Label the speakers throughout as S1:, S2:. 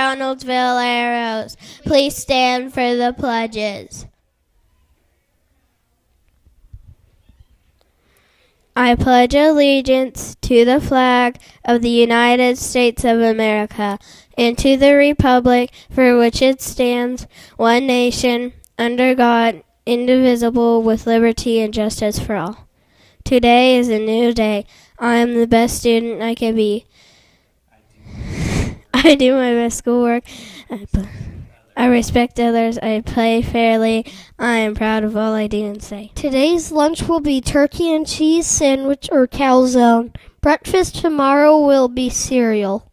S1: Donnelsville arrows. Please stand for the pledges. I pledge allegiance to the flag of the United States of America and to the republic for which it stands, one nation, under God, indivisible, with liberty and justice for all. Today is a new day. I am the best student I can be. I do my best schoolwork. I respect others. I play fairly. I am proud of all I do and say.
S2: Today's lunch will be turkey and cheese sandwich or calzone. Breakfast tomorrow will be cereal.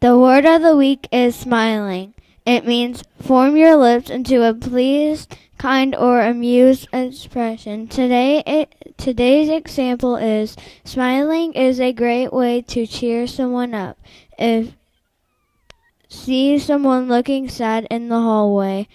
S3: The word of the week is smiling. It means form your lips into a pleased, kind, or amused expression. Today's example is, smiling is a great way to cheer someone up. If see someone looking sad in the hallway,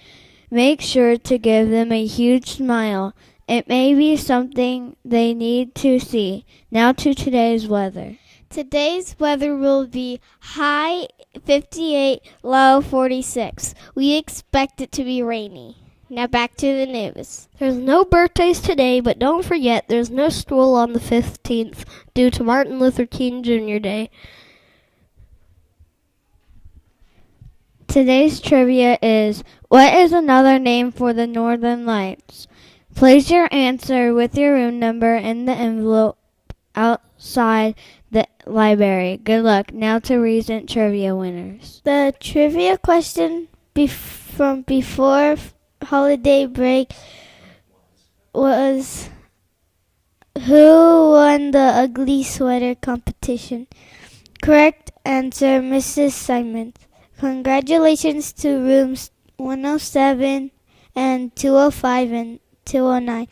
S3: make sure to give them a huge smile. It may be something they need to see. Now to today's weather.
S2: Today's weather will be high 58, low 46. We expect it to be rainy. Now back to the news. There's no birthdays today, but don't forget there's no school on the 15th due to Martin Luther King Jr. Day.
S3: Today's trivia is, what is another name for the Northern Lights? Place your answer with your room number in the envelope outside the library. Good luck. Now to recent trivia winners.
S2: The trivia question from before holiday break was, who won the ugly sweater competition? Correct answer, Mrs. Simons. Congratulations to rooms 107 and 205 and 209.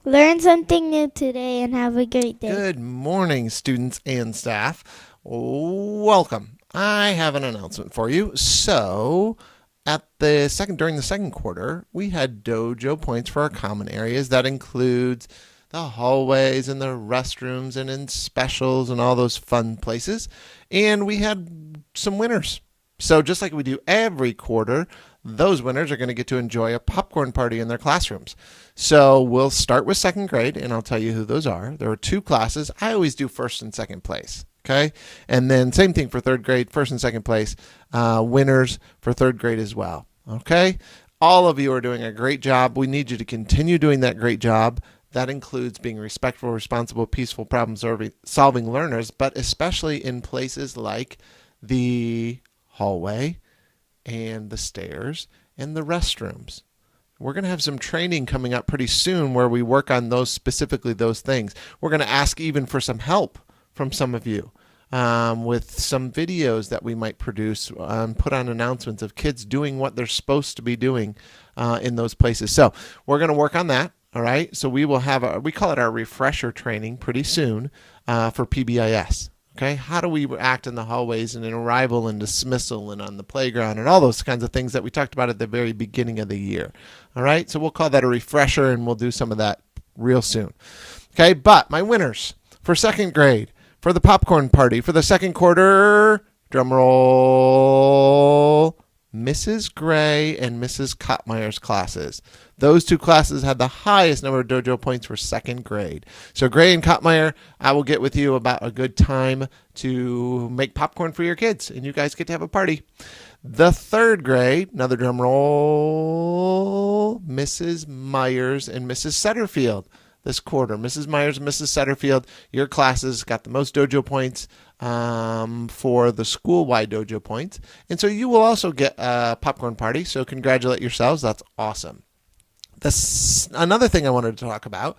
S2: Learn something new today and have a great day.
S4: Good morning, students and staff. Welcome. I have an announcement for you. So, during the second quarter, we had dojo points for our common areas. That includes the hallways and the restrooms and in specials and all those fun places. And we had some winners. So just like we do every quarter, those winners are going to get to enjoy a popcorn party in their classrooms. So we'll start with second grade, and I'll tell you who those are. There are two classes. I always do first and second place, okay? And then same thing for third grade, first and second place, winners for third grade as well, okay? All of you are doing a great job. We need you to continue doing that great job. That includes being respectful, responsible, peaceful, problem-solving learners, but especially in places like the hallway and the stairs and the restrooms. We're going to have some training coming up pretty soon where we work on specifically those things. We're going to ask even for some help from some of you with some videos that we might produce, put on announcements of kids doing what they're supposed to be doing in those places. So we're going to work on that. All right. So we will have we call it our refresher training pretty soon for PBIS. Okay, how do we act in the hallways and in arrival and dismissal and on the playground and all those kinds of things that we talked about at the very beginning of the year. All right, so we'll call that a refresher, and we'll do some of that real soon. Okay, but my winners for second grade, for the popcorn party, for the second quarter, drum roll, Mrs. Gray and Mrs. Kottmeyer's classes. Those two classes had the highest number of dojo points for second grade. So Gray and Kottmeyer, I will get with you about a good time to make popcorn for your kids, and you guys get to have a party. The third grade, another drum roll, Mrs. Myers and Mrs. Setterfield this quarter. Mrs. Myers and Mrs. Setterfield, your classes got the most dojo points for the school-wide dojo points. And so you will also get a popcorn party, so congratulate yourselves. That's awesome. Another thing I wanted to talk about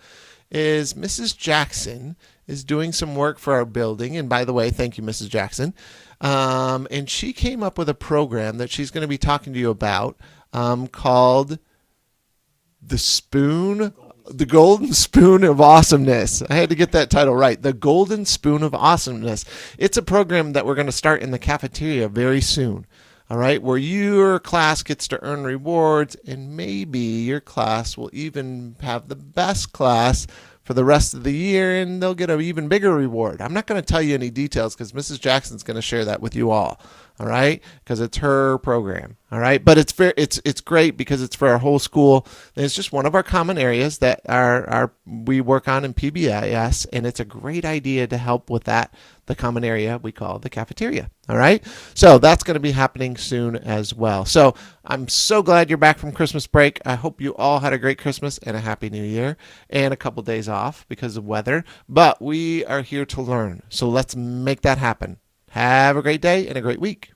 S4: is Mrs. Jackson is doing some work for our building. And by the way, thank you, Mrs. Jackson. And she came up with a program that she's going to be talking to you about called The Golden Spoon of Awesomeness. I had to get that title right. The Golden Spoon of Awesomeness. It's a program that we're going to start in the cafeteria very soon. All right, where your class gets to earn rewards, and maybe your class will even have the best class for for the rest of the year, and they'll get an even bigger reward. I'm not going to tell you any details because Mrs. Jackson's going to share that with you all. All right, because it's her program. All right, but it's great because it's for our whole school. And it's just one of our common areas that we work on in PBIS, and it's a great idea to help with that. The common area we call the cafeteria. All right, so that's going to be happening soon as well. So I'm so glad you're back from Christmas break. I hope you all had a great Christmas and a happy New Year and a couple days off because of weather. But we are here to learn, so let's make that happen. Have a great day and a great week.